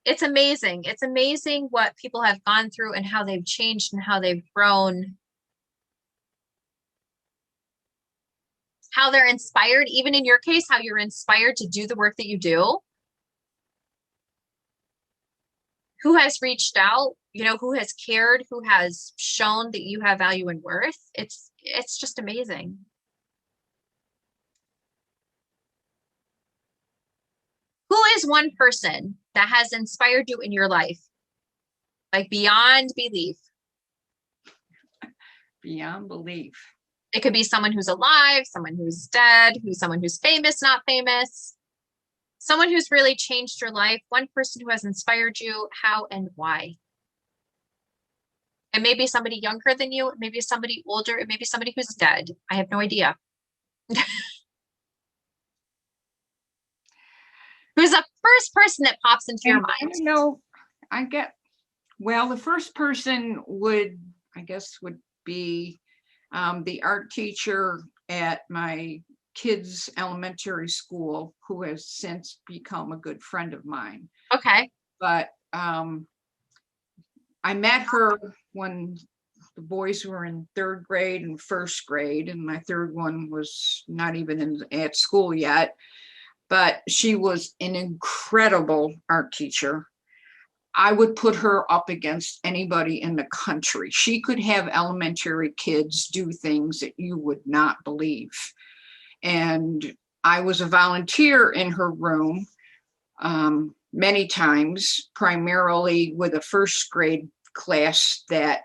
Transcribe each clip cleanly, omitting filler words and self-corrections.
It's amazing. It's amazing what people have gone through and how they've changed and how they've grown, how they're inspired, even in your case, how you're inspired to do the work that you do, who has reached out, who has cared, who has shown that you have value and worth. It's just amazing. Who is one person that has inspired you in your life? Like beyond belief. Beyond belief. It could be someone who's alive, someone who's dead, someone who's famous, not famous, someone who's really changed your life, one person who has inspired you, how and why. It may be somebody younger than you, it may be somebody older, it may be somebody who's dead. I have no idea. Who's the first person that pops into your mind? Well, the first person would be the art teacher at my kids' elementary school, who has since become a good friend of mine. Okay. But I met her when the boys were in third grade and first grade, and my third one was not even at school yet. But she was an incredible art teacher. I would put her up against anybody in the country. She could have elementary kids do things that you would not believe. And I was a volunteer in her room many times, primarily with a first grade class that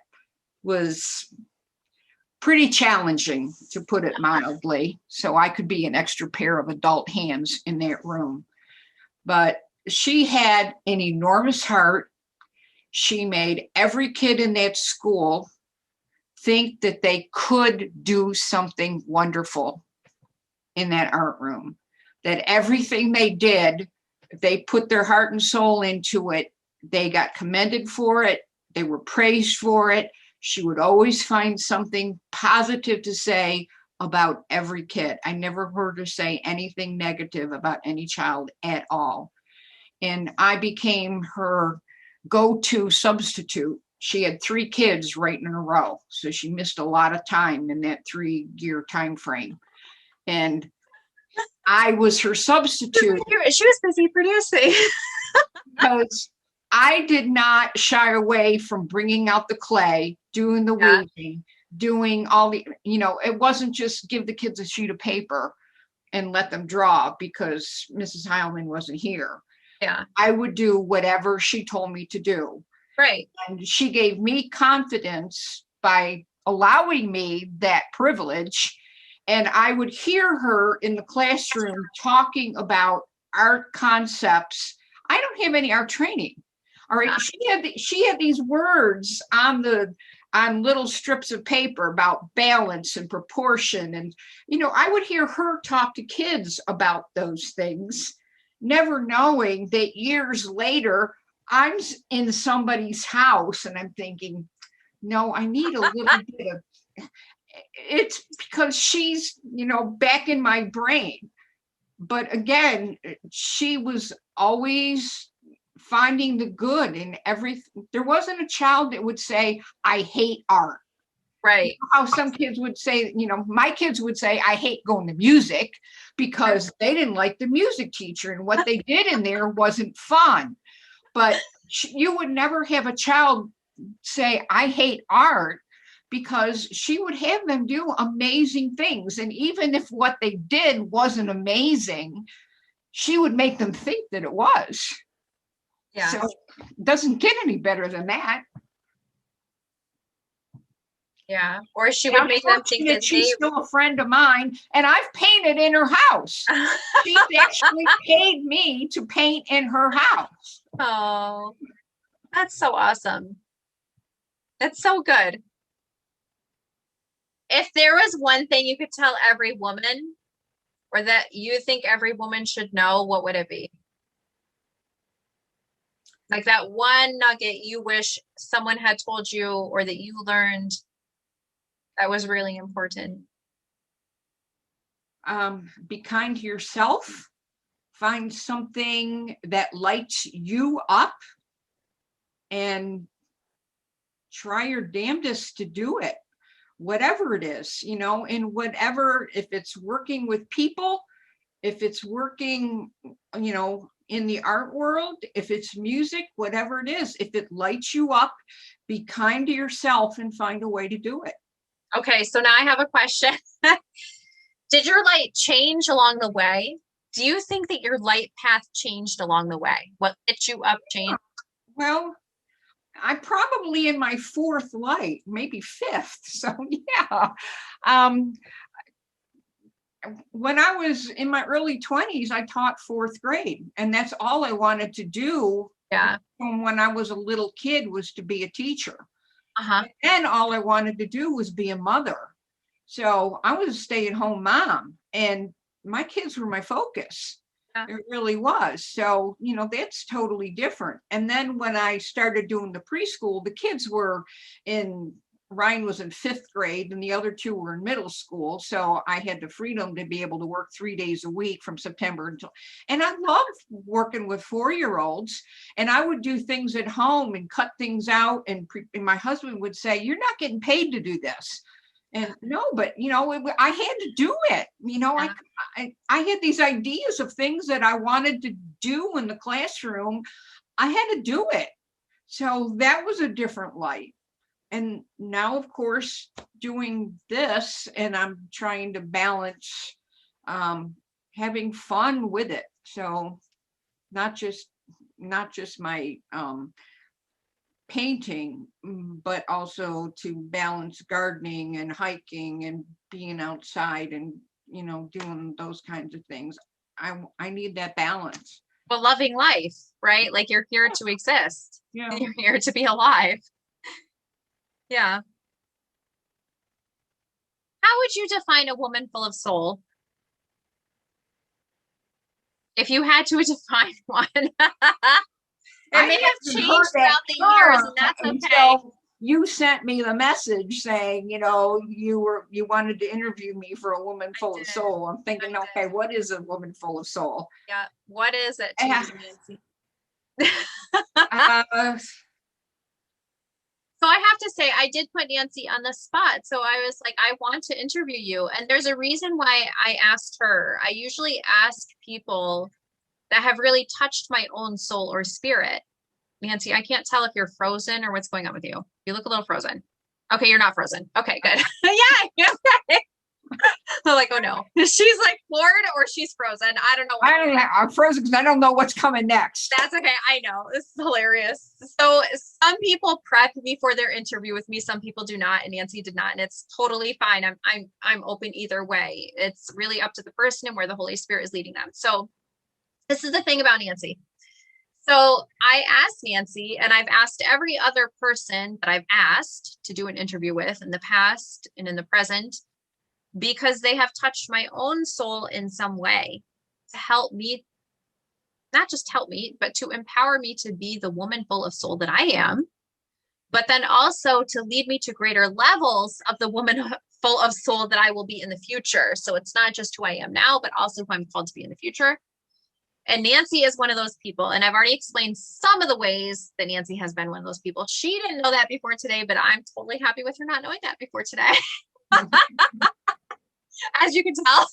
was pretty challenging, to put it mildly. So I could be an extra pair of adult hands in that room. But she had an enormous heart. She made every kid in that school think that they could do something wonderful in that art room, that everything they did, if they put their heart and soul into it, they got commended for it, they were praised for it. She would always find something positive to say about every kid. I never heard her say anything negative about any child at all. And I became her go-to substitute. She had 3 kids right in a row, so she missed a lot of time in that 3-year time frame. And I was her substitute. She was busy producing. Because I did not shy away from bringing out the clay, doing the weaving, doing all the, it wasn't just give the kids a sheet of paper and let them draw because Mrs. Heilman wasn't here. Yeah. I would do whatever she told me to do. Right. And she gave me confidence by allowing me that privilege. And I would hear her in the classroom talking about art concepts. I don't have any art training. All right. She had these words on little strips of paper about balance and proportion. And, I would hear her talk to kids about those things, never knowing that years later, I'm in somebody's house and I'm thinking, no, I need a little bit of, it's because she's, back in my brain. But again, she was always finding the good in everything. There wasn't a child that would say, I hate art. Right. How some kids would say, my kids would say, I hate going to music because they didn't like the music teacher and what they did in there wasn't fun. But you would never have a child say, I hate art, because she would have them do amazing things. And even if what they did wasn't amazing, she would make them think that it was. Yeah. So it doesn't get any better than that. Yeah. Or she would make them think that she's still a friend of mine, and I've painted in her house. She's actually paid me to paint in her house. Oh, that's so awesome. That's so good. If there was one thing you could tell every woman, or that you think every woman should know, what would it be? Like that one nugget you wish someone had told you or that you learned that was really important. Be kind to yourself. find something that lights you up and try your damnedest to do it, whatever it is, you know, and whatever, if it's working with people, if it's working, you know, in the art world, if it's music, whatever it is, if it lights you up, be kind to yourself and find a way to do it. Okay, so now I have a question. Did your light change along the way? Do you think that your light path changed along the way? What lit you up changed? Well, I probably in my fourth light, maybe fifth. So yeah. When I was in my early 20s, I taught fourth grade, and that's all I wanted to do. Yeah. From when I was a little kid was to be a teacher. Uh-huh. And all I wanted to do was be a mother. So I was a stay-at-home mom, and my kids were my focus. Yeah. It really was. So, you know, that's totally different. And then when I started doing the preschool, the kids were in, Ryan was in fifth grade and the other two were in middle school. So I had the freedom to be able to work 3 days a week from September until, and I loved working with 4-year-olds, and I would do things at home and cut things out. And my husband would say, "You're not getting paid to do this." And no, but you know, I had to do it. You know, I had these ideas of things that I wanted to do in the classroom. I had to do it. So that was a different light. And now, of course, doing this, and I'm trying to balance having fun with it. So not just my painting, but also to balance gardening and hiking and being outside and, you know, doing those kinds of things. I need that balance. But loving life, right? Like you're here to exist. Yeah. You're here to be alive. Yeah. How would you define a woman full of soul? If you had to define one. It may have changed throughout the years, and that's okay. You sent me the message saying, you know, you wanted to interview me for a woman full of soul. I'm thinking, okay, what is a woman full of soul? Yeah, what is it to you, Nancy? So I have to say, I did put Nancy on the spot. So I was like, I want to interview you. And there's a reason why I asked her. I usually ask people that have really touched my own soul or spirit. Nancy, I can't tell if you're frozen or what's going on with you. You look a little frozen. Okay, you're not frozen. Okay, good. Yeah. I'm like, oh no. She's like bored or she's frozen. I don't know. I'm frozen because I don't know what's coming next. That's okay. I know. This is hilarious. So some people prep before their interview with me. Some people do not, and Nancy did not, and it's totally fine. I'm open either way. It's really up to the person and where the Holy Spirit is leading them. So this is the thing about Nancy. So I asked Nancy, and I've asked every other person that I've asked to do an interview with in the past and in the present, because they have touched my own soul in some way to help me, not just help me, but to empower me to be the woman full of soul that I am, but then also to lead me to greater levels of the woman full of soul that I will be in the future. So it's not just who I am now, but also who I'm called to be in the future. And Nancy is one of those people. And I've already explained some of the ways that Nancy has been one of those people. She didn't know that before today, but I'm totally happy with her not knowing that before today. As you can tell.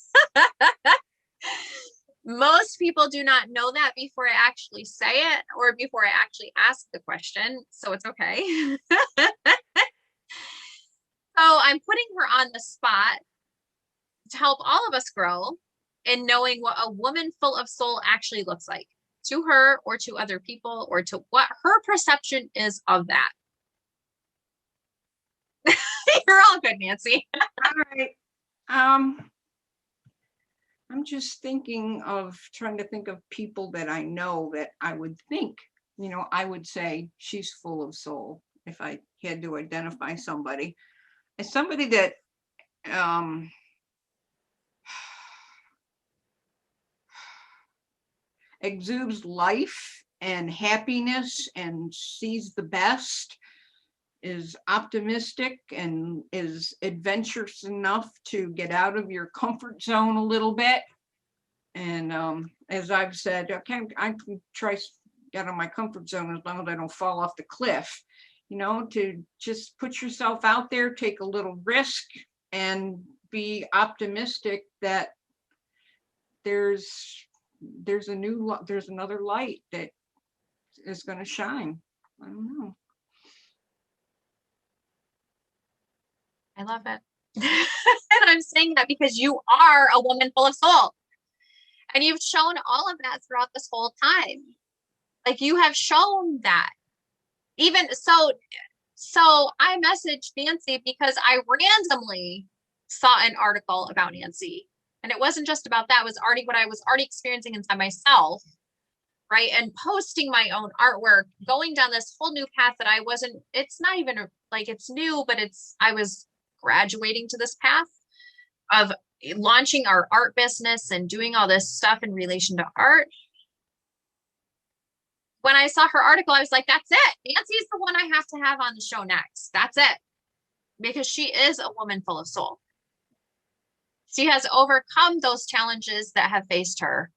Most people do not know that before I actually say it or before I actually ask the question. So it's okay. So I'm putting her on the spot to help all of us grow in knowing what a woman full of soul actually looks like to her or to other people, or to what her perception is of that. You're all good, Nancy. All right. I'm just trying to think of people that I know that I would think, you know, I would say she's full of soul if I had to identify somebody. As somebody that exudes life and happiness and sees the best, is optimistic, and is adventurous enough to get out of your comfort zone a little bit. And as I've said, I can try get out of my comfort zone as long as I don't fall off the cliff, to just put yourself out there, take a little risk, and be optimistic that there's another light that is going to shine. I don't know. I love it. And I'm saying that because you are a woman full of soul. And you've shown all of that throughout this whole time. Like, you have shown that. Even so I messaged Nancy because I randomly saw an article about Nancy. And it wasn't just about that. It was already what I was already experiencing inside myself, right? And posting my own artwork, going down this whole new path that it's not even like it's new, but I was graduating to this path of launching our art business and doing all this stuff in relation to art. When I saw her article, I was like, that's it. Nancy's the one I have to have on the show next. That's it. Because she is a woman full of soul. She has overcome those challenges that have faced her.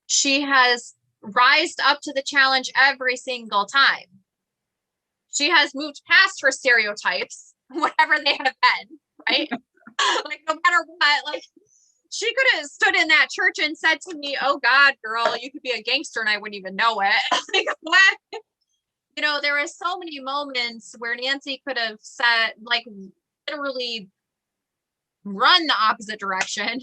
She has rised up to the challenge every single time. She has moved past her stereotypes, whatever they have been, right? Like, no matter what, like, she could have stood in that church and said to me, oh God, girl, you could be a gangster and I wouldn't even know it. Like, what? There were so many moments where Nancy could have said, like, literally run the opposite direction.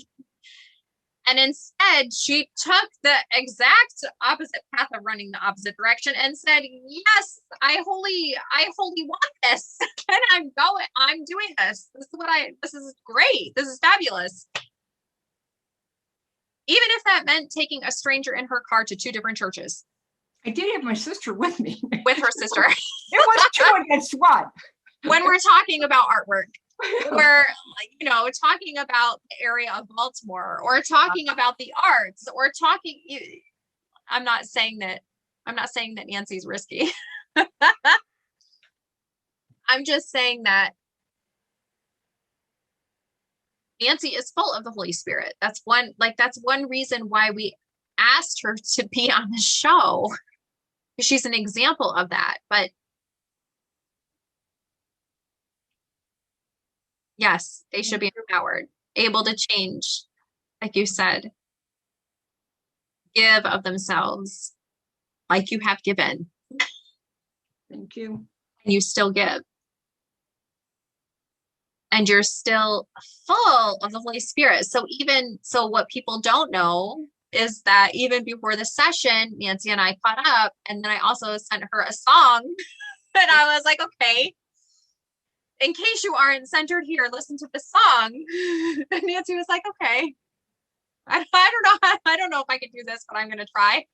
And instead, she took the exact opposite path of running the opposite direction and said, yes, I wholly want this. And I'm doing this. This is great. This is fabulous. Even if that meant taking a stranger in her car to 2 different churches. I did have my sister with me. With her sister. It was 2 against 1. When we're talking about artwork. We're, talking about the area of Baltimore, or talking about the arts, or I'm not saying that Nancy's risky. I'm just saying that Nancy is full of the Holy Spirit. That's one reason why we asked her to be on the show. She's an example of that. But yes, they should be empowered, able to change, like you said, give of themselves like you have given. Thank you. And you still give. And you're still full of the Holy Spirit. So what people don't know is that even before the session, Nancy and I caught up, and then I also sent her a song. And I was like, okay, in case you aren't centered here, listen to this song. And Nancy was like, okay, I don't know if I can do this, but I'm going to try.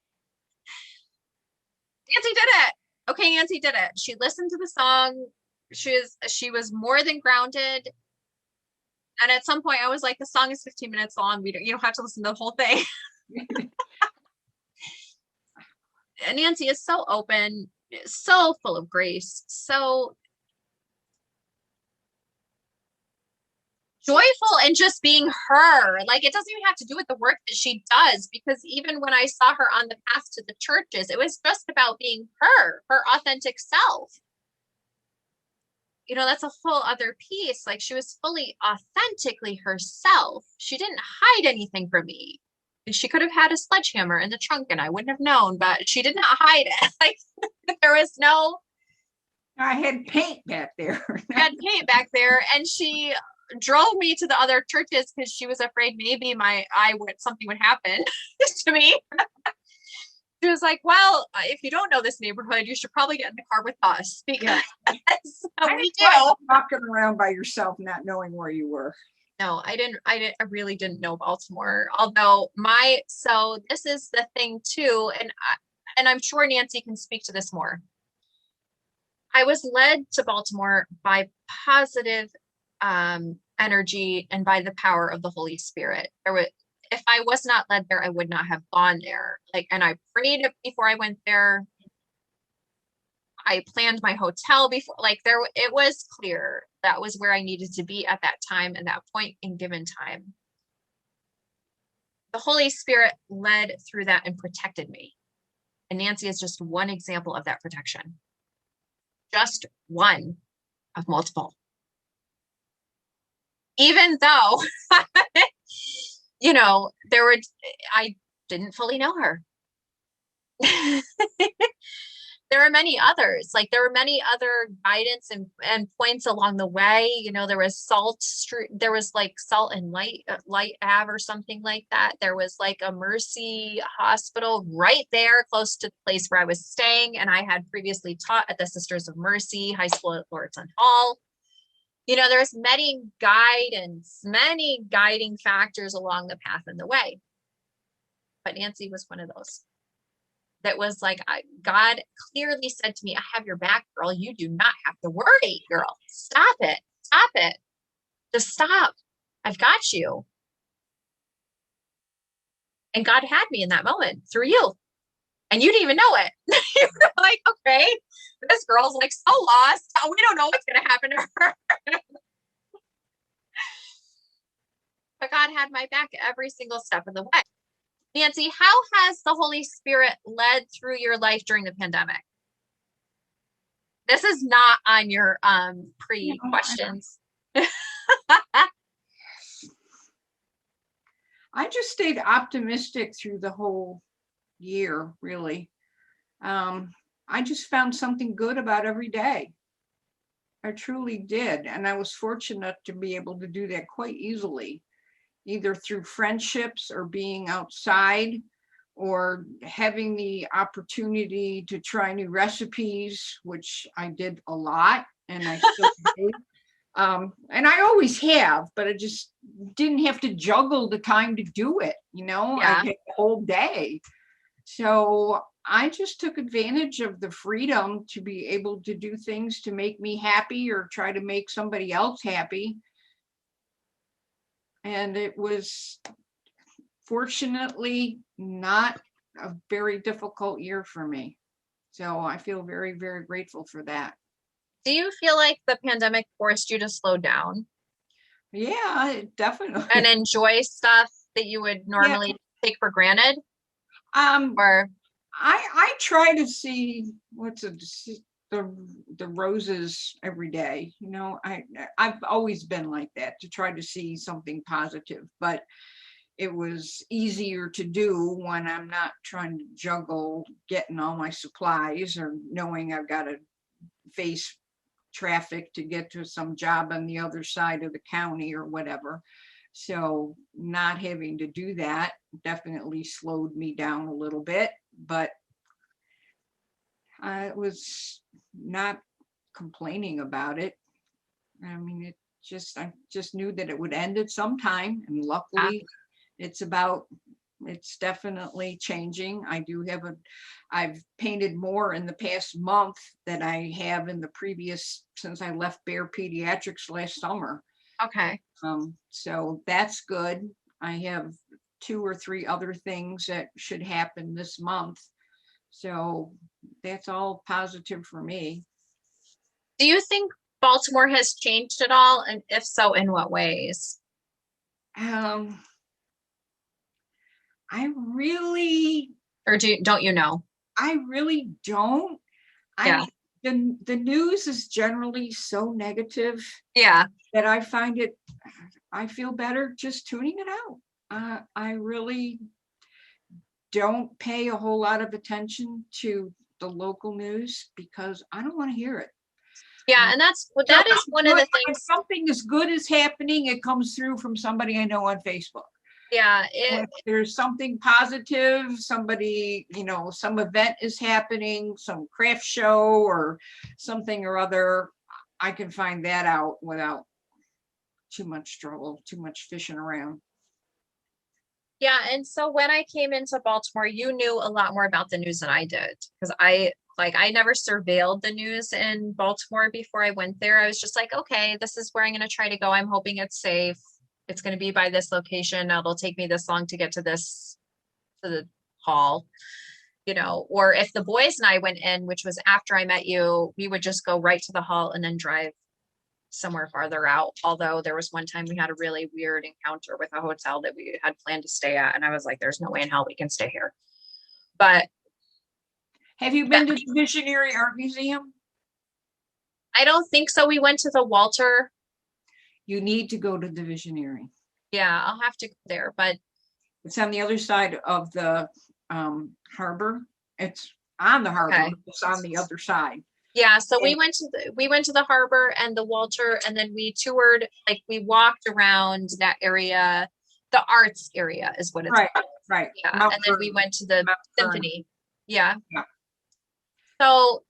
Nancy did it. Okay, Nancy did it. She listened to the song. She was more than grounded. And at some point I was like, the song is 15 minutes long. You don't have to listen to the whole thing. And Nancy is so open, so full of grace, so joyful, and just being her. Like, it doesn't even have to do with the work that she does, because even when I saw her on the path to the churches, it was just about being her authentic self. That's a whole other piece. Like, she was fully authentically herself. She didn't hide anything from me. She could have had a sledgehammer in the trunk and I wouldn't have known, but she did not hide it. Like, there was no. I had paint back there. And she drove me to the other churches because she was afraid maybe something would happen to me. She was like, well, if you don't know this neighborhood, you should probably get in the car with us, because we do. Walking around by yourself, not knowing where you were. No, I really didn't know Baltimore. Although so this is the thing too, and I'm sure Nancy can speak to this more. I was led to Baltimore by positive energy and by the power of the Holy Spirit. If I was not led there, I would not have gone there. And I prayed before I went there. I planned my hotel before, it was clear that was where I needed to be at that time and that point in given time. the Holy Spirit led through that and protected me. And Nancy is just one example of that protection. Just one of multiple. Even though, I didn't fully know her. There were many others, like there were many other guidance and points along the way. There was Salt Street, there was like Salt and Light Ave or something like that. There was like a Mercy hospital right there close to the place where I was staying. And I had previously taught at the Sisters of Mercy High School at Lordson Hall. There's many guidance, many guiding factors along the path and the way. But Nancy was one of those. That was like, God clearly said to me, I have your back, girl. You do not have to worry, girl. Stop it. Stop it. Just stop. I've got you. And God had me in that moment through you. And you didn't even know it. You were like, okay, this girl's like so lost. We don't know what's going to happen to her. But God had my back every single step of the way. Nancy, how has the Holy Spirit led through your life during the pandemic? This is not on your pre-questions. I just stayed optimistic through the whole year, really. I just found something good about every day. I truly did. And I was fortunate to be able to do that quite easily, either through friendships or being outside or having the opportunity to try new recipes, which I did a lot and I still do. And I always have, but I just didn't have to juggle the time to do it. Yeah. I had the whole day. So I just took advantage of the freedom to be able to do things to make me happy or try to make somebody else happy. And it was fortunately not a very difficult year for me. So I feel very, very grateful for that. Do you feel like the pandemic forced you to slow down? Yeah, definitely. And enjoy stuff that you would normally take for granted? Or I try to see the roses every day. I've always been like that, to try to see something positive, but it was easier to do when I'm not trying to juggle getting all my supplies or knowing I've got to face traffic to get to some job on the other side of the county or whatever. So not having to do that definitely slowed me down a little bit, but I was not complaining about it. I mean, I just knew that it would end at some time, and luckily it's definitely changing. I've painted more in the past month than I have in the previous, since I left Bear Pediatrics last summer. okay. So that's good. I have 2 or 3 other things that should happen this month. So that's all positive for me. Do you think Baltimore has changed at all? And if so, in what ways? I really, Or don't you know? I really don't. Yeah. The news is generally so negative Yeah. that I feel better just tuning it out. I really don't pay a whole lot of attention to the local news because I don't want to hear it. Yeah, and that is one of the things. If something as good is happening, it comes through from somebody I know on Facebook. Yeah, if there's something positive, somebody, some event is happening, some craft show or something or other, I can find that out without too much trouble, too much fishing around. Yeah, and so when I came into Baltimore, you knew a lot more about the news than I did, because I never surveilled the news in Baltimore before I went there. I was just like, okay, this is where I'm going to try to go. I'm hoping it's safe. It's going to be by this location. It'll take me this long to get to the hall, or if the boys and I went in, which was after I met you, we would just go right to the hall and then drive somewhere farther out. Although there was one time we had a really weird encounter with a hotel that we had planned to stay at. And I was like, there's no way in hell we can stay here. But Have you been to the Visionary Art Museum? I don't think so. We went to the Walter. You need to go to the Visionary. Yeah, I'll have to go there. But it's on the other side of the harbor. It's on the harbor. Okay. It's on the other side. Yeah, so we went to the harbor and the Walter, and then we toured, like we walked around that area. The arts area is what it's right, called. Right. Yeah, Mount and then Vernon. we went to the Mount symphony. Yeah. Yeah. So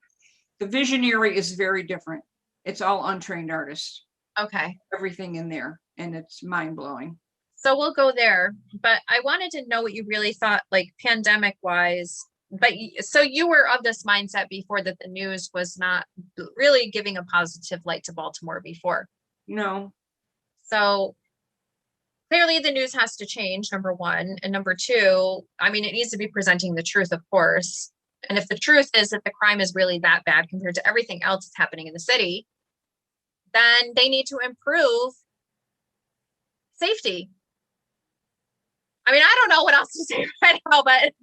the Visionary is very different. It's all untrained artists. Okay. Everything in there, and it's mind-blowing. So we'll go there, but I wanted to know what you really thought, like pandemic wise. But so you were of this mindset before that the news was not really giving a positive light to Baltimore before. No. So clearly the news has to change, number one. And number two, I mean, it needs to be presenting the truth, of course. And if the truth is that the crime is really that bad compared to everything else that's happening in the city, then they need to improve safety. I mean, I don't know what else to say right now, but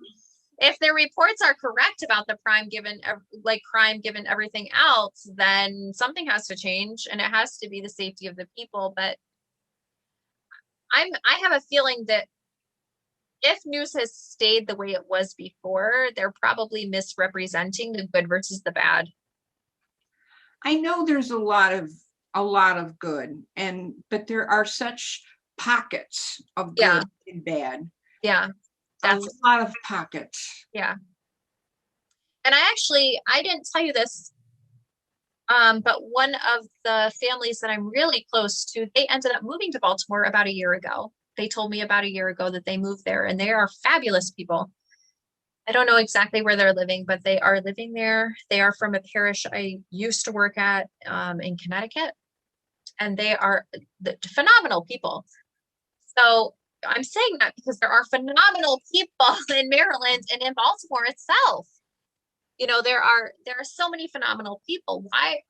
if their reports are correct about the crime given everything else, then something has to change, and it has to be the safety of the people. But I have a feeling that if news has stayed the way it was before, they're probably misrepresenting the good versus the bad. I know there's a lot of good, but there are such pockets of good and bad. Yeah. That's a lot of pockets. Yeah. And I didn't tell you this, but one of the families that I'm really close to, they ended up moving to Baltimore about a year ago. They told me about a year ago that they moved there, and they are fabulous people. I don't know exactly where they're living, but they are living there. They are from a parish I used to work at in Connecticut, and they are phenomenal people. So I'm saying that because there are phenomenal people in Maryland and in Baltimore itself. You know, there are so many phenomenal people. Why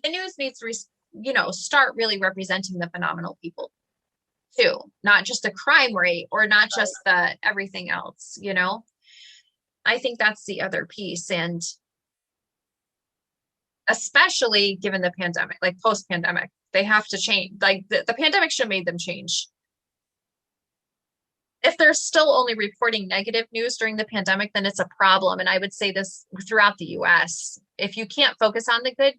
the news needs to, start really representing the phenomenal people too, not just the crime rate or not just the everything else, I think that's the other piece. And especially given the pandemic, like post-pandemic, they have to change. Like the pandemic should have made them change. If they're still only reporting negative news during the pandemic, then it's a problem. And I would say this throughout the US. If you can't focus on the good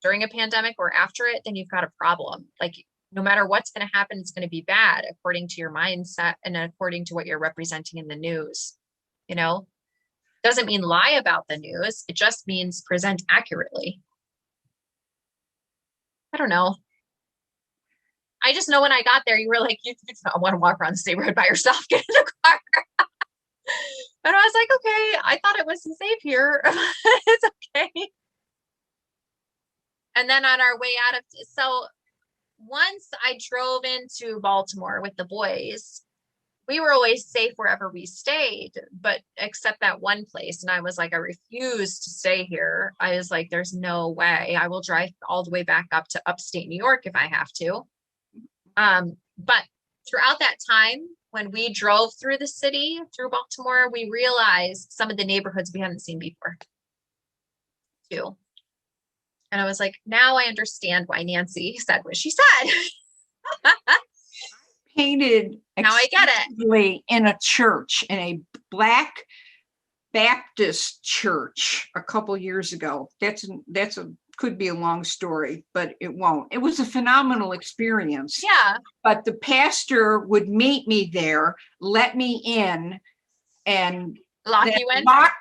during a pandemic or after it, then you've got a problem. Like no matter what's going to happen, it's going to be bad according to your mindset and according to what you're representing in the news. Doesn't mean lie about the news. It just means present accurately. I don't know. I just know when I got there, you were like, you don't want to walk around the neighborhood by yourself, get in the car. And I was like, okay, I thought it was safe here. It's okay. And then on our way so once I drove into Baltimore with the boys, we were always safe wherever we stayed, but except that one place. And I was like, I refuse to stay here. I was like, there's no way. I will drive all the way back up to upstate New York if I have to. But throughout that time, when we drove through the city, through Baltimore, we realized some of the neighborhoods we hadn't seen before too. And I was like, now I understand why Nancy said what she said. Painted now I get it. In a church, in a Black Baptist church a couple years ago. Could be a long story, but it won't. It was a phenomenal experience. Yeah. But the pastor would meet me there, let me in, and lock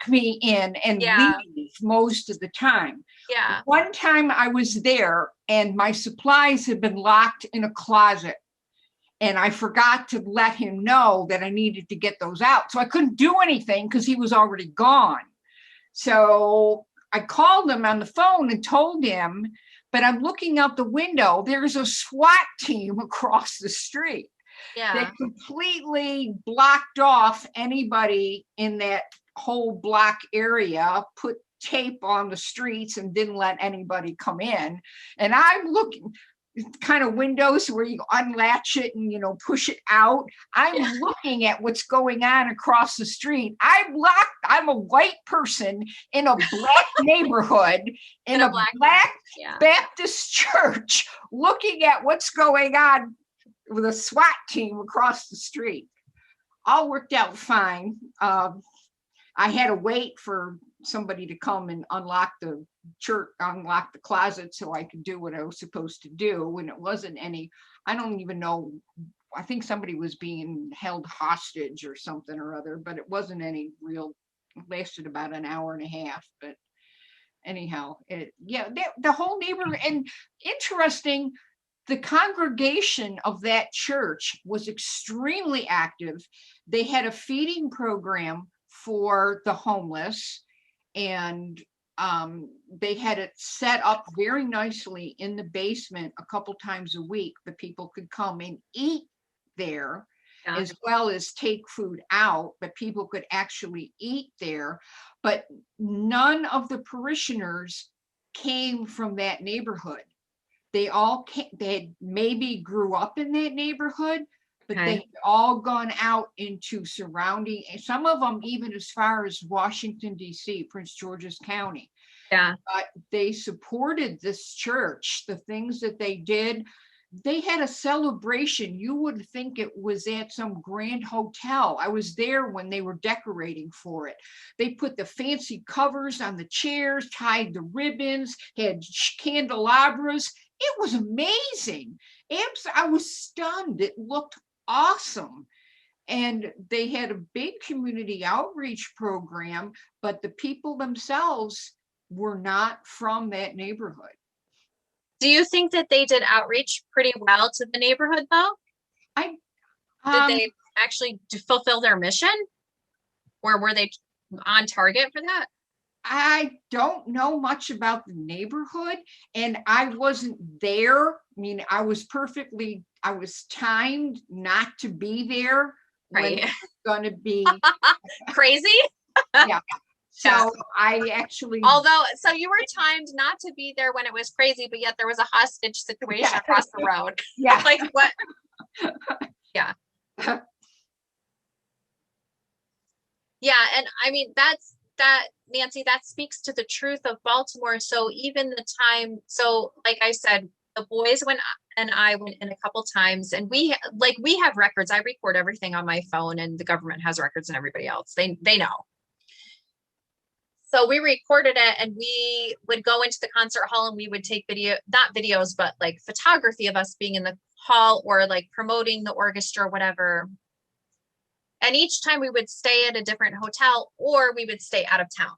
me in and leave most of the time. Yeah. One time I was there and my supplies had been locked in a closet. And I forgot to let him know that I needed to get those out. So I couldn't do anything because he was already gone. So I called him on the phone and told him, but I'm looking out the window. There's a SWAT team across the street that completely blocked off anybody in that whole block area, put tape on the streets and didn't let anybody come in. And I'm looking, kind of windows where you unlatch it and, push it out. I'm looking at what's going on across the street. I'm a white person in a black neighborhood in a black Baptist church, looking at what's going on with a SWAT team across the street. All worked out fine. I had to wait for somebody to come and unlock the closet so I could do what I was supposed to do. And it wasn't I don't even know, I think somebody was being held hostage or something or other, but it wasn't any real, it lasted about an hour and a half. But anyhow, the whole neighborhood, and interesting, the congregation of that church was extremely active. They had a feeding program for the homeless, and they had it set up very nicely in the basement a couple times a week that people could come and eat there, as well as take food out, but people could actually eat there. But none of the parishioners came from that neighborhood. They all came, they maybe grew up in that neighborhood, but they had all gone out into surrounding, and some of them even as far as Washington, D.C., Prince George's County. Yeah. But they supported this church, the things that they did. They had a celebration. You would think it was at some grand hotel. I was there when they were decorating for it. They put the fancy covers on the chairs, tied the ribbons, had candelabras. It was amazing. I was stunned. It looked awesome. And they had a big community outreach program, but the people themselves were not from that neighborhood. Do you think that they did outreach pretty well to the neighborhood, though? Did they actually fulfill their mission? Or were they on target for that? I don't know much about the neighborhood, and I wasn't there. I mean, I was timed not to be there when it was going to be crazy. Yeah. So I actually, so you were timed not to be there when it was crazy, but yet there was a hostage situation across the road. Yeah. Like what? Yeah. Yeah. And I mean, Nancy, that speaks to the truth of Baltimore. So even the time, like I said, the boys and I went in a couple times, and we have records. I record everything on my phone, and the government has records, and everybody else, they know. So we recorded it, and we would go into the concert hall, and we would take not videos, but like photography of us being in the hall or like promoting the orchestra or whatever. And each time we would stay at a different hotel, or we would stay out of town.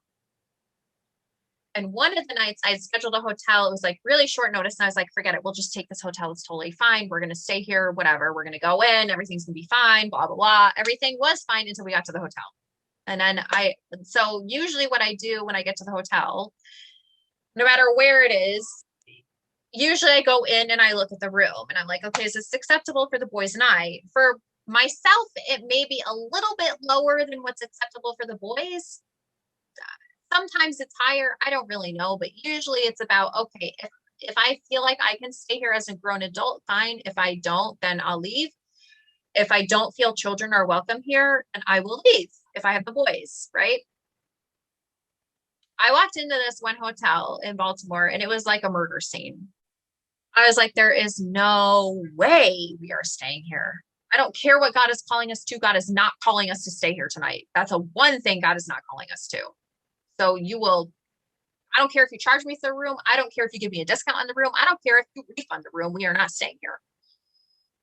And one of the nights I scheduled a hotel, it was like really short notice. And I was like, forget it. We'll just take this hotel. It's totally fine. We're going to stay here, whatever. We're going to go in. Everything's going to be fine, blah, blah, blah. Everything was fine until we got to the hotel. And then so usually what I do when I get to the hotel, no matter where it is, usually I go in and I look at the room and I'm like, okay, is this acceptable for the boys and I? For myself, it may be a little bit lower than what's acceptable for the boys. Sometimes it's higher. I don't really know, but usually it's about, okay, if I feel like I can stay here as a grown adult, fine. If I don't, then I'll leave. If I don't feel children are welcome here, then I will leave if I have the boys, right? I walked into this one hotel in Baltimore, and it was like a murder scene. I was like, there is no way we are staying here. I don't care what God is calling us to. God is not calling us to stay here tonight. That's one thing God is not calling us to. So I don't care if you charge me for the room. I don't care if you give me a discount on the room. I don't care if you refund the room. We are not staying here.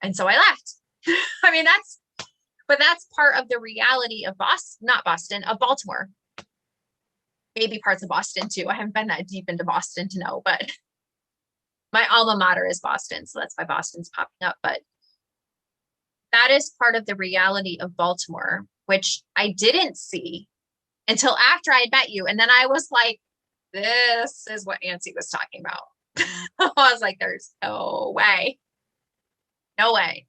And so I left. I mean, that's part of the reality of of Baltimore. Maybe parts of Boston too. I haven't been that deep into Boston to know, but my alma mater is Boston. So that's why Boston's popping up. But that is part of the reality of Baltimore, which I didn't see until after I had met you. And then I was like, this is what Nancy was talking about. I was like, there's no way. No way.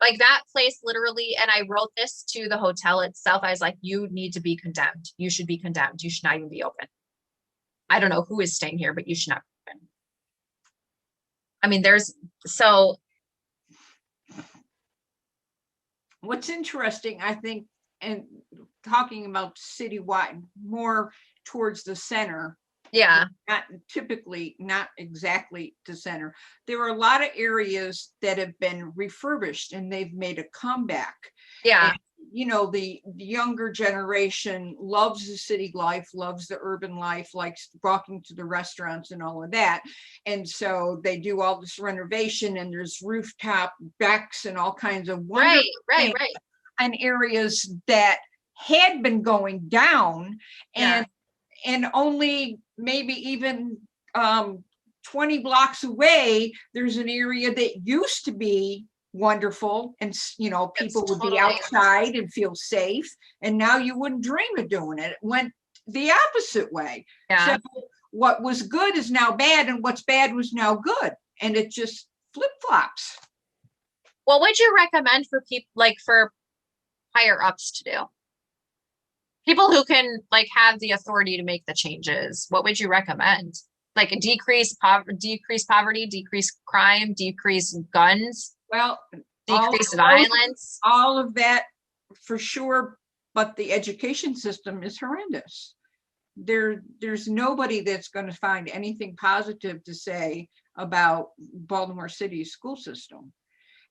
Like that place literally, and I wrote this to the hotel itself. I was like, you need to be condemned. You should be condemned. You should not even be open. I don't know who is staying here, but you should not be open. I mean, so What's interesting, I think, and talking about citywide, more towards the center, yeah, not typically, not exactly the center. There are a lot of areas that have been refurbished and they've made a comeback. yeah, And, the younger generation loves the city life, loves the urban life, likes walking to the restaurants and all of that. And so they do all this renovation, and there's rooftop decks and all kinds of wonderful right, things right. in areas that had been going down, Yeah, and only maybe even 20 blocks away, there's an area that used to be wonderful, and it's people would be totally, outside and feel safe, and now you wouldn't dream of doing it. It went the opposite way. So yeah. what was good is now bad, and what's bad was now good, and it just flip-flops. What would you recommend for people, like for higher ups to do? People who can like have the authority to make the changes. What would you recommend? Like decrease poverty, decrease crime, decrease guns, Well, decrease violence. all of that for sure, but the education system is horrendous. There's nobody that's going to find anything positive to say about Baltimore City's school system.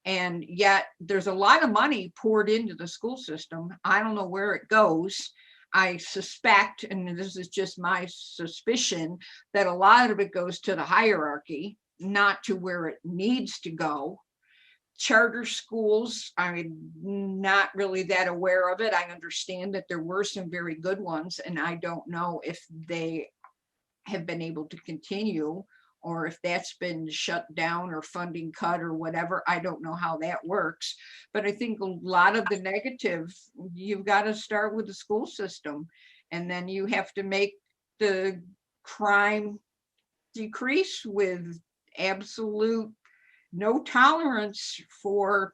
And yet there's a lot of money poured into the school system. I don't know where it goes. I suspect, and this is just my suspicion, that a lot of it goes to the hierarchy, not to where it needs to go. Charter schools, I'm not really that aware of it. I understand that there were some very good ones, and I don't know if they have been able to continue, or if that's been shut down or funding cut or whatever. I don't know how that works. But I think a lot of the negative, you've got to start with the school system, and then you have to make the crime decrease with absolute no tolerance for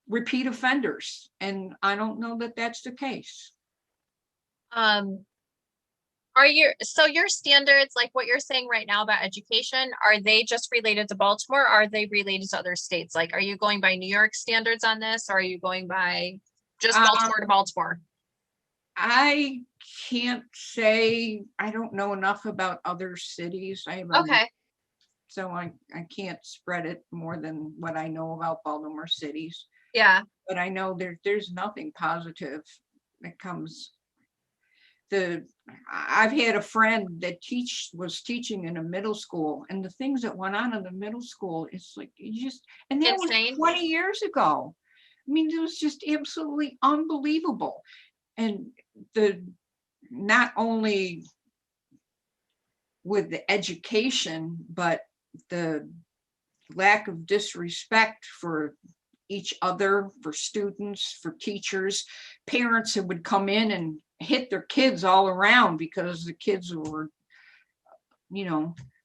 repeat offenders. And I don't know that that's the case. Um, your standards, like what you're saying right now about education, are they just related to Baltimore? Or are they related to other states? Like, are you going by New York standards on this? Or are you going by just Baltimore to Baltimore? I can't say, I don't know enough about other cities. Okay. So I can't spread it more than what I know about Baltimore cities. Yeah. But I know there's nothing positive that comes. I've had a friend that was teaching in a middle school, and the things that went on in the middle school, it's like and that was Insane. 20 years ago. I mean, it was just absolutely unbelievable. And not only with the education, but the lack of disrespect for each other, for students, for teachers, parents who would come in and hit their kids all around because the kids were,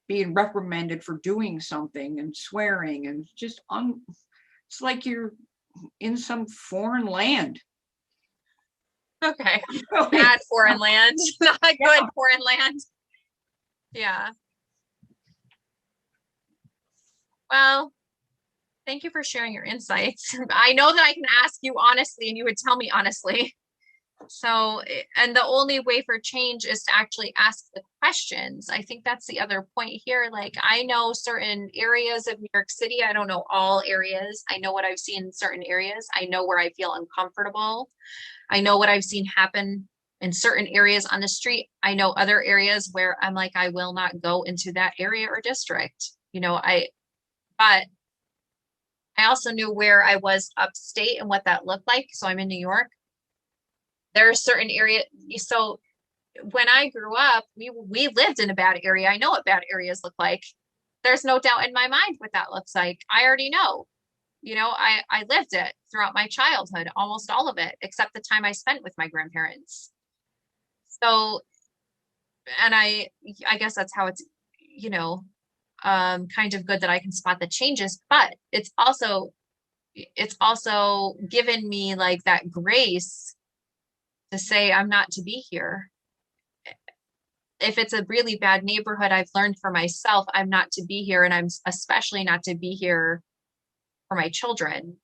being reprimanded for doing something, and swearing, and just it's like you're in some foreign land. Okay. Bad foreign land, not good foreign land. Yeah. Well, thank you for sharing your insights. I know that I can ask you honestly and you would tell me honestly. So, and the only way for change is to actually ask the questions. I think that's the other point here. Like, I know certain areas of New York City. I don't know all areas. I know what I've seen in certain areas. I know where I feel uncomfortable. I know what I've seen happen in certain areas on the street. I know other areas where I'm like, I will not go into that area or district. But I also knew where I was upstate and what that looked like. So I'm in New York. There are certain areas. So when I grew up, we lived in a bad area. I know what bad areas look like. There's no doubt in my mind what that looks like. I already know. I lived it throughout my childhood, almost all of it, except the time I spent with my grandparents. So, and I guess that's how it's, kind of good that I can spot the changes, but it's also it's also given me like that grace to say I'm not to be here. If it's a really bad neighborhood, I've learned for myself, I'm not to be here. And I'm especially not to be here for my children,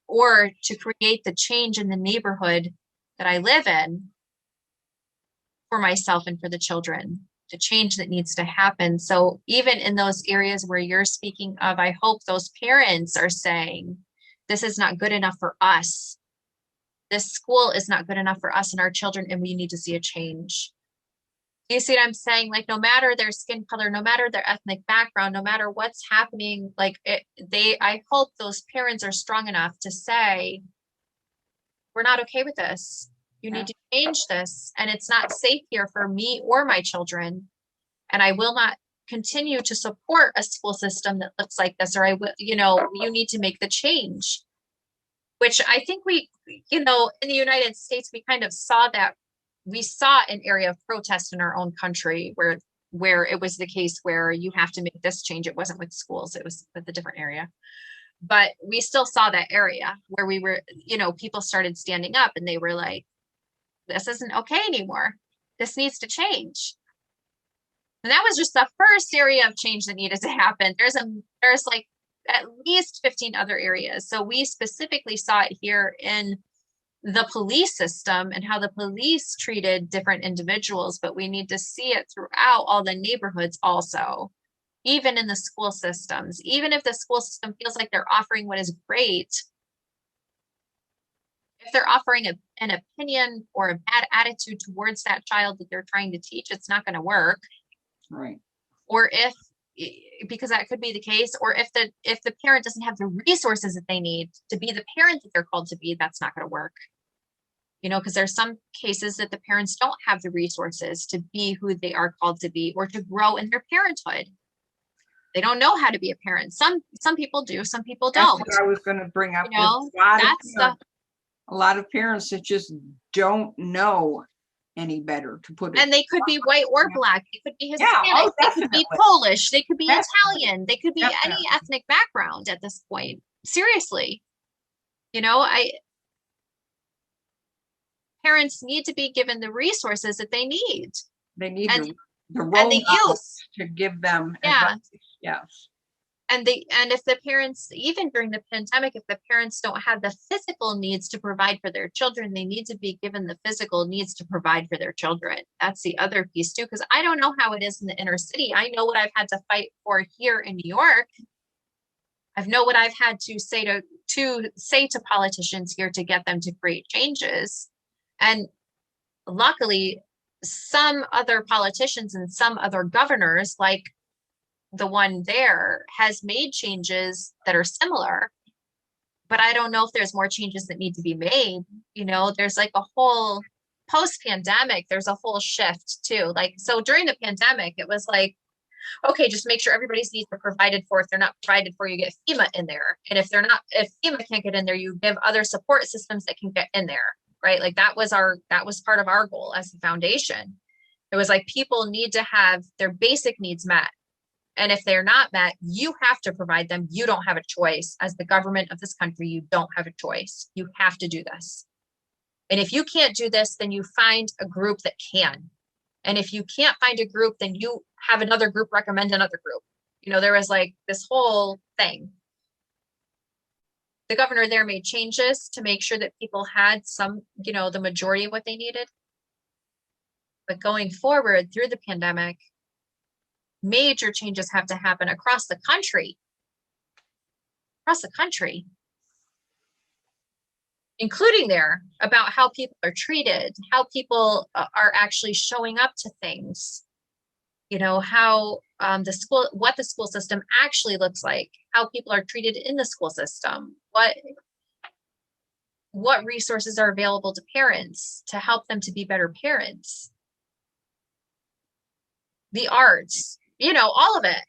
or to create the change in the neighborhood that I live in for myself and for the children, the change that needs to happen. So even in those areas where you're speaking of, I hope those parents are saying, this is not good enough for us. This school is not good enough for us and our children, and we need to see a change. You see what I'm saying? Like, no matter their skin color, no matter their ethnic background, no matter what's happening, I hope those parents are strong enough to say, we're not okay with this. You need to change this. And it's not safe here for me or my children. And I will not continue to support a school system that looks like this, or I will, you need to make the change. Which I think in the United States, we kind of saw that. We saw an area of protest in our own country where it was the case where you have to make this change. It wasn't with schools, it was with a different area. But we still saw that area where we were, people started standing up and they were like, this isn't okay anymore. This needs to change. And that was just the first area of change that needed to happen. There's like at least 15 other areas. So we specifically saw it here in the police system and how the police treated different individuals, but we need to see it throughout all the neighborhoods also, even in the school systems. Even if the school system feels like they're offering what is great, if they're offering an opinion or a bad attitude towards that child that they're trying to teach, it's not going to work. Right. Or because that could be the case, or if the parent doesn't have the resources that they need to be the parent that they're called to be, that's not going to work. Because there's some cases that the parents don't have the resources to be who they are called to be or to grow in their parenthood. They don't know how to be a parent. Some people do, some people don't. That's what I was going to bring up. A lot of parents that just don't know any better, to put it. And they could be white or black. They could be Hispanic. They could be Polish. They could be Italian. They could be any ethnic background at this point. Seriously. Parents need to be given the resources that they need. They need the role models to give them advice. Yes. And if the parents, even during the pandemic, if the parents don't have the physical needs to provide for their children, they need to be given the physical needs to provide for their children. That's the other piece too, because I don't know how it is in the inner city. I know what I've had to fight for here in New York. I know what I've had to say to politicians here to get them to create changes. And luckily, some other politicians and some other governors, like the one there, has made changes that are similar. But I don't know if there's more changes that need to be made. There's like a whole post-pandemic, there's a whole shift too. Like, so during the pandemic, it was like, okay, just make sure everybody's needs are provided for. If they're not provided for, you get FEMA in there. And if FEMA can't get in there, you give other support systems that can get in there. Right? Like that was part of our goal as a foundation. It was like, people need to have their basic needs met. And if they're not met, you have to provide them. You don't have a choice. As the government of this country, you don't have a choice. You have to do this. And if you can't do this, then you find a group that can. And if you can't find a group, then you have another group recommend another group. There was like this whole thing. The governor there made changes to make sure that people had some, the majority of what they needed. But going forward through the pandemic, major changes have to happen across the country, including there about how people are treated, how people are actually showing up to things, how what the school system actually looks like, how people are treated in the school system, what resources are available to parents to help them to be better parents, the arts, all of it.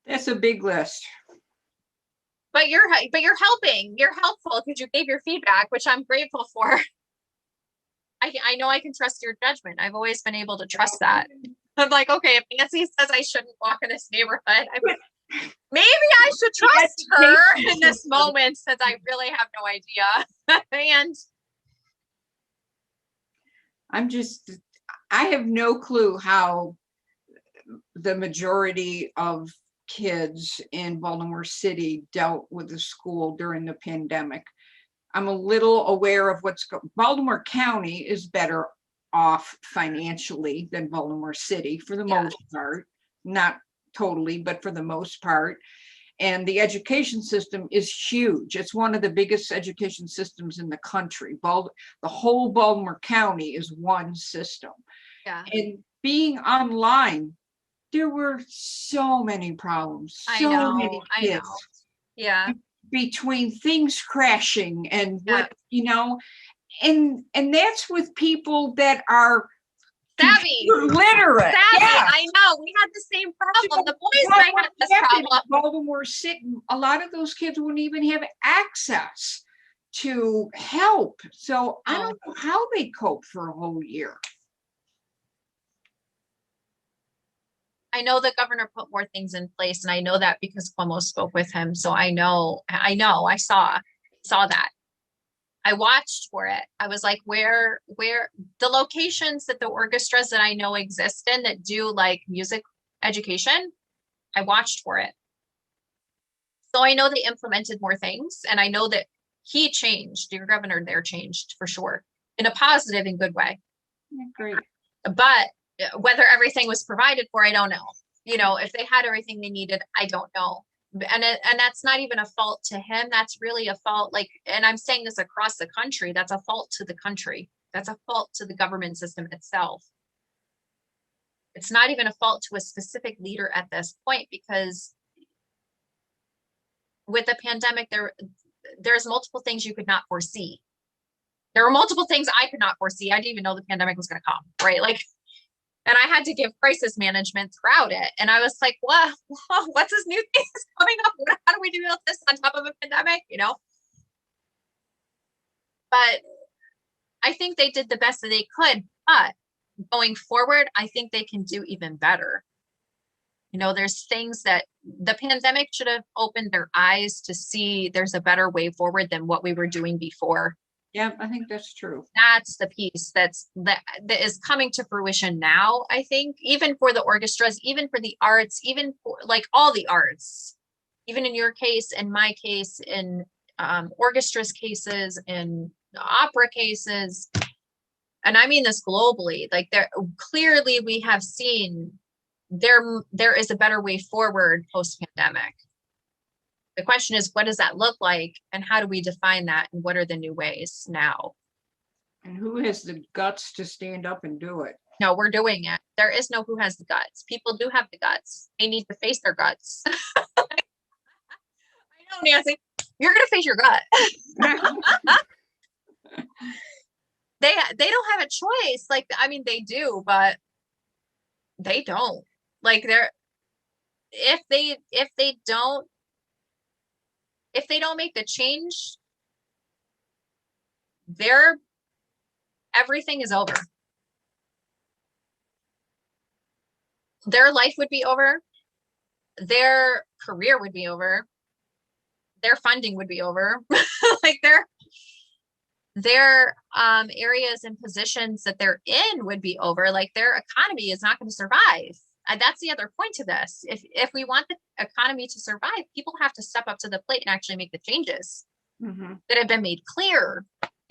That's a big list. But you're helping. You're helpful because you gave your feedback, which I'm grateful for. I know I can trust your judgment. I've always been able to trust that. I'm like, okay, if Nancy says I shouldn't walk in this neighborhood, maybe I should trust her in this moment since I really have no idea. And I have no clue how the majority of kids in Baltimore City dealt with the school during the pandemic. I'm a little aware of Baltimore County is better off financially than Baltimore City for the most part, not totally, but for the most part. And the education system is huge. It's one of the biggest education systems in the country. The whole Baltimore County is one system. Yeah. And being online, there were so many problems. So many kids. Yeah. Between things crashing and what, and that's with people that are savvy, literate. Savvy. Yeah. I know. We had the same problem. The boys might have this problem. Baltimore City, a lot of those kids wouldn't even have access to help. So I don't know how they cope for a whole year. I know the governor put more things in place, and I know that because Cuomo spoke with him. So I saw that. I watched for it. I was like, where the locations that the orchestras that I know exist in that do like music education, I watched for it. So I know they implemented more things, and I know that he changed, your governor there changed for sure in a positive and good way. Great. But whether everything was provided for, I don't know. If they had everything they needed, I don't know. And that's not even a fault to him. That's really a fault, and I'm saying this across the country, that's a fault to the country. That's a fault to the government system itself. It's not even a fault to a specific leader at this point, because with the pandemic, there's multiple things you could not foresee. There were multiple things I could not foresee. I didn't even know the pandemic was going to come, right? And I had to give crisis management throughout it. And I was like, what's this new thing coming up? How do we deal with this on top of a pandemic? But I think they did the best that they could. But going forward, I think they can do even better. There's things that the pandemic should have opened their eyes to see there's a better way forward than what we were doing before. Yeah, I think that's true. That's the piece that is coming to fruition now, I think, even for the orchestras, even for the arts, even for all the arts, even in your case, in my case, in orchestras cases, in opera cases. And I mean this globally, clearly we have seen there is a better way forward post-pandemic. The question is, what does that look like, and how do we define that, and what are the new ways now? And who has the guts to stand up and do it? No, we're doing it. There is no who has the guts. People do have the guts. They need to face their guts. I know, Nancy, you're going to face your gut. They don't have a choice. They do, but they don't. If they don't make the change, everything is over. Their life would be over. Their career would be over. Their funding would be over. Their areas and positions that they're in would be over. Their economy is not going to survive. That's the other point to this. If we want the economy to survive, people have to step up to the plate and actually make the changes that have been made clear.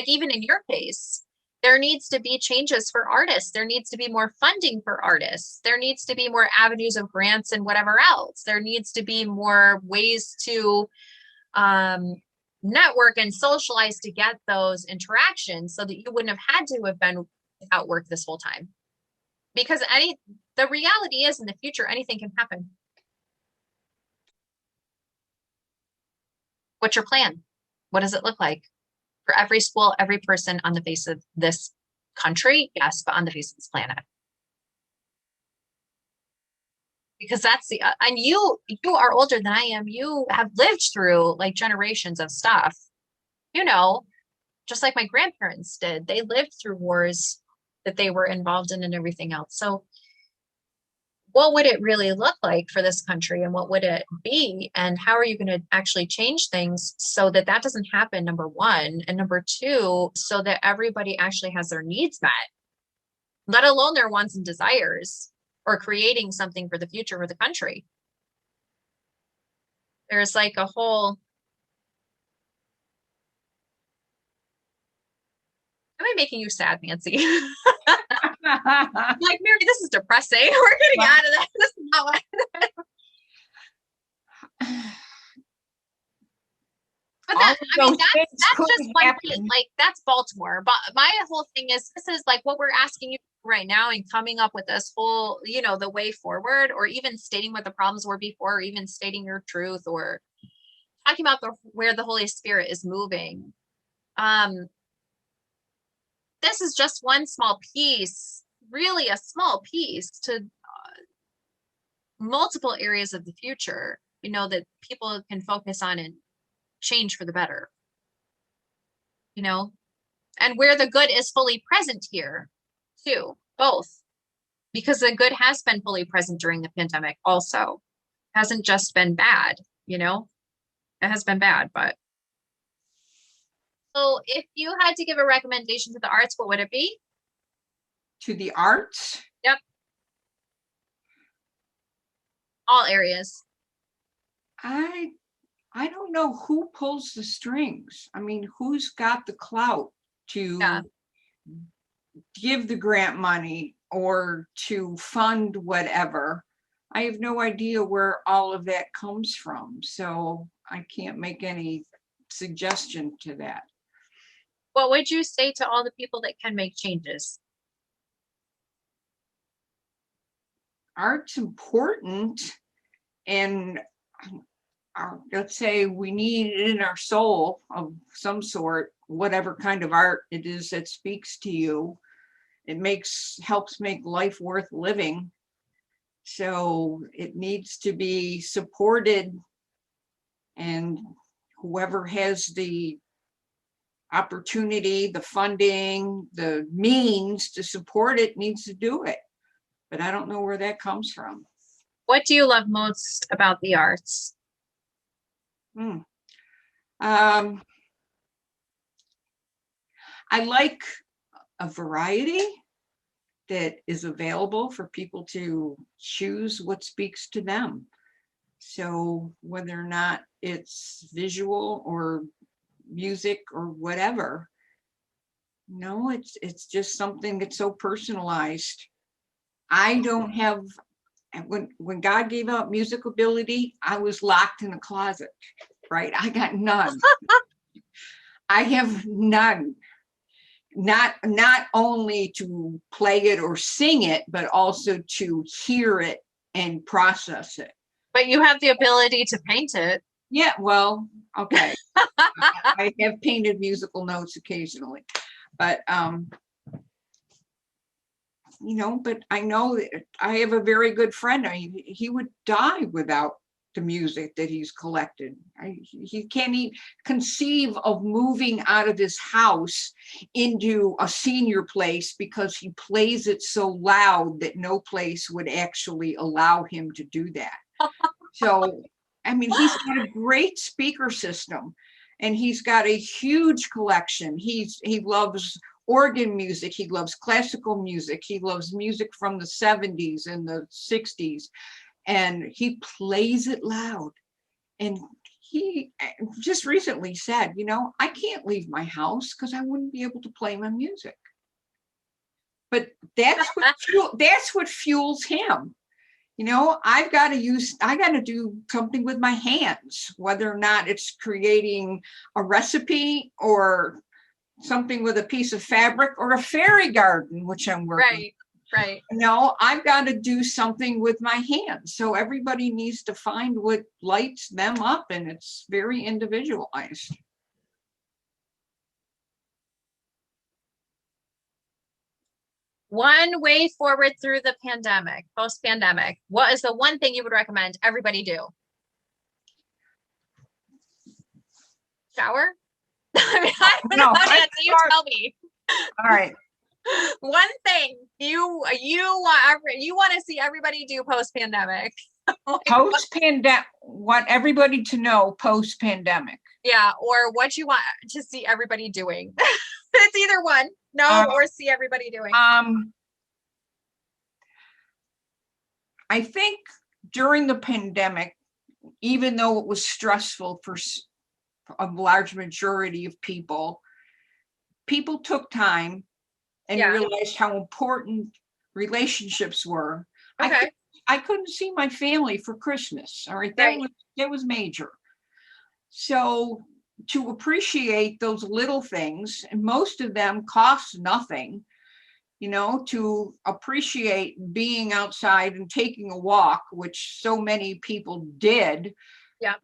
Even in your case, there needs to be changes for artists. There needs to be more funding for artists. There needs to be more avenues of grants and whatever else. There needs to be more ways to network and socialize to get those interactions, so that you wouldn't have had to have been without work this whole time. Because the reality is, in the future, anything can happen. What's your plan? What does it look like for every school, every person on the face of this country? Yes, but on the face of this planet. Because that's and you are older than I am. You have lived through generations of stuff, just like my grandparents did. They lived through wars that they were involved in and everything else. So what would it really look like for this country, and what would it be, and how are you going to actually change things so that that doesn't happen, number one, and number two, so that everybody actually has their needs met, let alone their wants and desires, or creating something for the future for the country. There's like a whole, am I making you sad, Nancy? Like, Mary, this is depressing. We're getting out of that. This is not what But that, I mean, that's just one place. Like, that's Baltimore. But my whole thing is, this is like what we're asking you right now, and coming up with this whole, you know, the way forward, or even stating what the problems were before, or even stating your truth, or talking about where the Holy Spirit is moving. This is just one small piece, really a small piece to multiple areas of the future, you know, that people can focus on and change for the better, you know, and where the good is fully present here too, both, because the good has been fully present during the pandemic also. It hasn't just been bad, you know, it has been bad, but. So if you had to give a recommendation to the arts, what would it be? To the arts? Yep. All areas. I don't know who pulls the strings. I mean, who's got the clout to give the grant money or to fund whatever? I have no idea where all of that comes from, so I can't make any suggestion to that. What would you say to all the people that can make changes? Art's important, and let's say we need it in our soul of some sort, whatever kind of art it is that speaks to you. It helps make life worth living. So it needs to be supported, and whoever has the opportunity, the funding, the means to support it needs to do it. But I don't know where that comes from. What do you love most about the arts? I like a variety that is available for people to choose what speaks to them. So whether or not it's visual or music or whatever, no, it's just something that's so personalized. I don't have, when God gave out music ability, I was locked in a closet, right? I got none. I have none. Not only to play it or sing it, but also to hear it and process it. But you have the ability to paint it. Yeah, well, okay. I have painted musical notes occasionally, but you know, but I know that I have a very good friend. He would die without the music that he's collected. He can't even conceive of moving out of his house into a senior place because he plays it so loud that no place would actually allow him to do that. So, I mean, he's got a great speaker system, and he's got a huge collection. He loves organ music. He loves classical music. He loves music from the 70s and the 60s. And he plays it loud. And he just recently said, you know, I can't leave my house because I wouldn't be able to play my music. But that's what fuels him. You know, I got to do something with my hands, whether or not it's creating a recipe or something with a piece of fabric or a fairy garden, which I'm working. Right. No, I've got to do something with my hands. So everybody needs to find what lights them up, and it's very individualized. One way forward through the pandemic, post-pandemic, what is the one thing you would recommend everybody do? Shower? I mean, I don't know. You tell me. All right. One thing you want to see everybody do post pandemic. Post-pandemic, want everybody to know post-pandemic. Yeah, or what you want to see everybody doing. It's either one, no, or see everybody doing. I think during the pandemic, even though it was stressful for a large majority of people took time and realized how important relationships were. Okay. I couldn't see my family for Christmas. All right. That was major. So to appreciate those little things, and most of them cost nothing, to appreciate being outside and taking a walk, which so many people did. Yeah.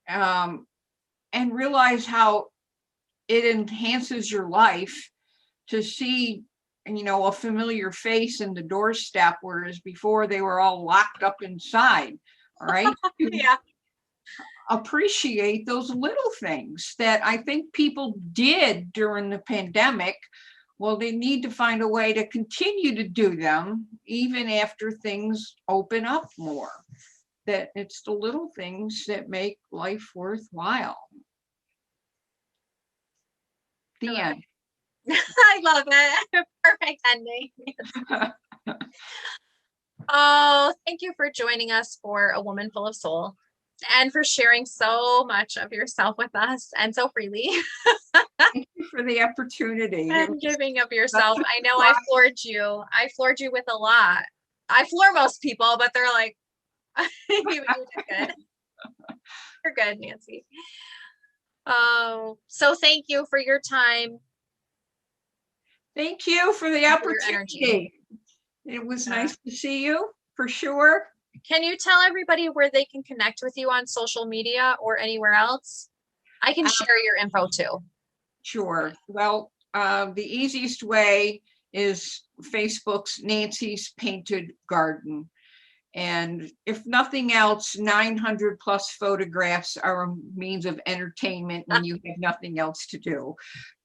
And realize how it enhances your life to see, a familiar face in the doorstep, whereas before they were all locked up inside. All right. Yeah. Appreciate those little things that I think people did during the pandemic. Well, they need to find a way to continue to do them even after things open up more. That it's the little things that make life worthwhile. The end. I love it. Perfect ending. Oh, thank you for joining us for A Woman Full of Soul and for sharing so much of yourself with us and so freely. Thank you for the opportunity. And giving of yourself. I know I floored you. I floored you with a lot. I floor most people, but they're like, you did good. You're good, Nancy. Oh, so thank you for your time. Thank you for the opportunity. It was nice to see you, for sure. Can you tell everybody where they can connect with you on social media or anywhere else? I can share your info too. Sure. Well, the easiest way is Facebook's Nancy's Painted Garden. And if nothing else, 900 plus photographs are a means of entertainment when you have nothing else to do,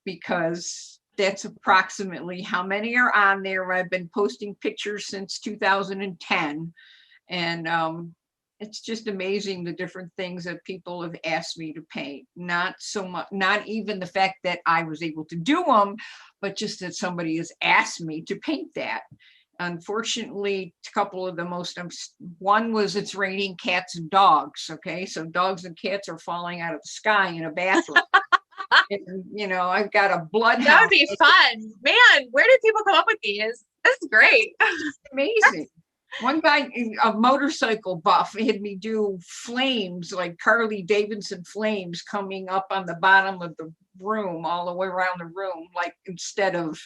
because that's approximately how many are on there. I've been posting pictures since 2010. And it's just amazing the different things that people have asked me to paint. Not so much, not even the fact that I was able to do them, but just that somebody has asked me to paint that. Unfortunately, a couple of the most, one was it's raining cats and dogs. Okay, so dogs and cats are falling out of the sky in a bathroom. And, I've got a bloodhound. That would be fun. Man, where did people come up with these? That's great. Amazing. One guy, a motorcycle buff, had me do flames, like Harley Davidson flames coming up on the bottom of the room, all the way around the room. Like instead of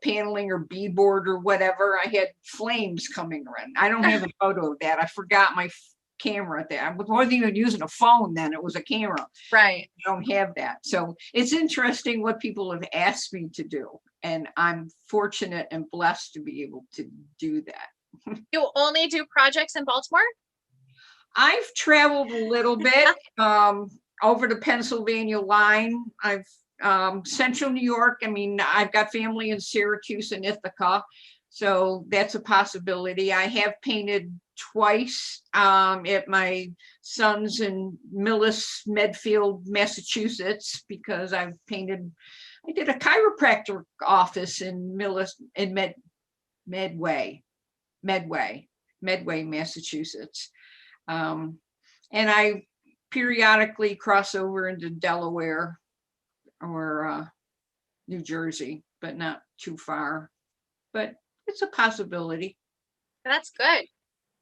paneling or beadboard or whatever, I had flames coming around. I don't have a photo of that. I forgot my camera there. I wasn't even using a phone then. It was a camera. Right. I don't have that. So it's interesting what people have asked me to do. And I'm fortunate and blessed to be able to do that. You only do projects in Baltimore? I've traveled a little bit over the Pennsylvania line. I've Central New York. I mean, I've got family in Syracuse and Ithaca, so that's a possibility. I have painted twice at my son's in Millis, Medfield, Massachusetts, because I did a chiropractor office in Millis, in Medway, Massachusetts. And I periodically cross over into Delaware or New Jersey, but not too far. But it's a possibility. That's good.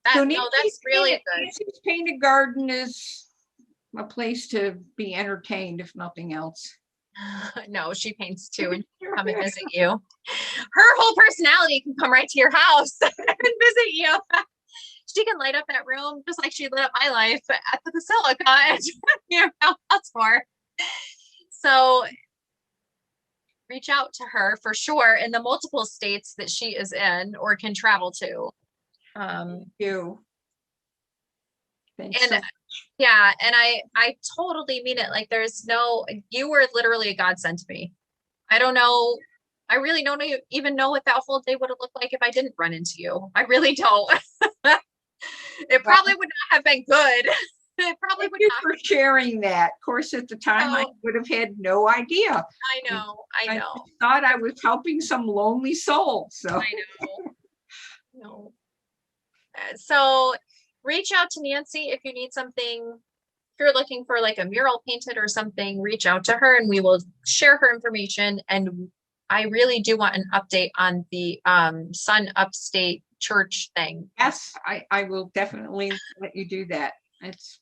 That's really good. Nancy's Painted Garden is a place to be entertained, if nothing else. No, she paints too, and she'll come and visit you. Her whole personality can come right to your house and visit you. She can light up that room just like she lit up my life at the Basilica and Baltimore. So reach out to her for sure in the multiple states that she is in or can travel to. Thank you. Thanks and so much. Yeah, and I totally mean it. Like you were literally a godsend to me. I don't know I really don't even know what that whole day would have looked like if I didn't run into you. I really don't. It Well, probably would not have been good. It probably thank would you not. for sharing that. Of course, at the time, I Oh, would have had no idea. I know. I I know. just thought I was helping some lonely soul. So, I know. No. So reach out to Nancy if you need something. If you're looking for like a mural painted or something, reach out to her and we will share her information. And I really do want an update on the Sun Upstate Church thing yes, I will definitely let you do that. It's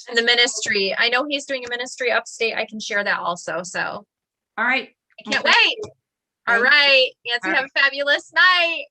and the ministry. I know he's doing a ministry upstate. I can share that also. So all right. I can't Okay. wait. All Thank- right. Nancy, all have right. a fabulous night.